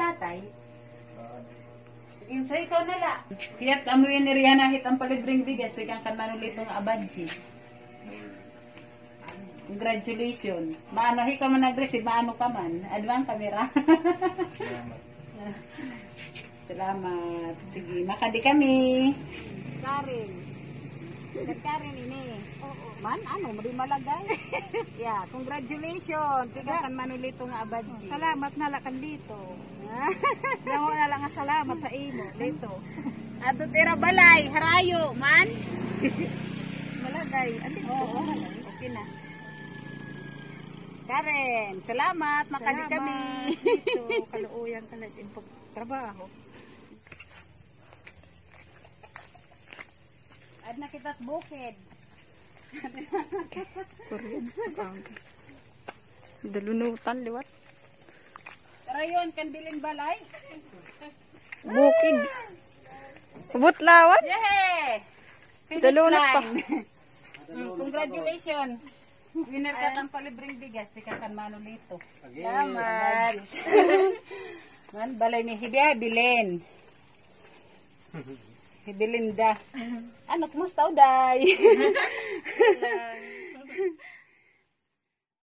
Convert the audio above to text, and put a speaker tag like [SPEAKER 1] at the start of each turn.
[SPEAKER 1] tatay. Sige, so ikaw na la. Kiyat kamo yun ni Rihanna hit ang palibreng bigas. Tigang kan manulitong abadji. Congratulations. Maano hi ka man nag-receive, maano ka man. Advance camera. Salamat. Sige, makadi kami. Karin. Karin ini. Man, ano, mali malagay. Yeah, congratulations. Tigakan manulito nga abadji.
[SPEAKER 2] Salamat na lakan dito. Dango na lang nga salamat sa imo dito.
[SPEAKER 1] Ato tira balay, harayo, man.
[SPEAKER 2] Malagay. Andi ko.
[SPEAKER 1] Okay na. Karen, salamat. Makadi kami.
[SPEAKER 2] Dito, kaluoyan ka na din pagtrabaho.
[SPEAKER 1] Ad na kita't bukid.
[SPEAKER 2] Dalunutan liwat.
[SPEAKER 1] Karayon, kanbilin balay.
[SPEAKER 2] Bukid. Butlawat.
[SPEAKER 1] Yehey!
[SPEAKER 2] Dalunot pa.
[SPEAKER 1] Congratulations. Winner ka ng palibreng bigas. Tikakan manulito.
[SPEAKER 2] Salamat.
[SPEAKER 1] Man, balay ni Hibya, bilin. Hibilinda. Ano, kumusta, Uday?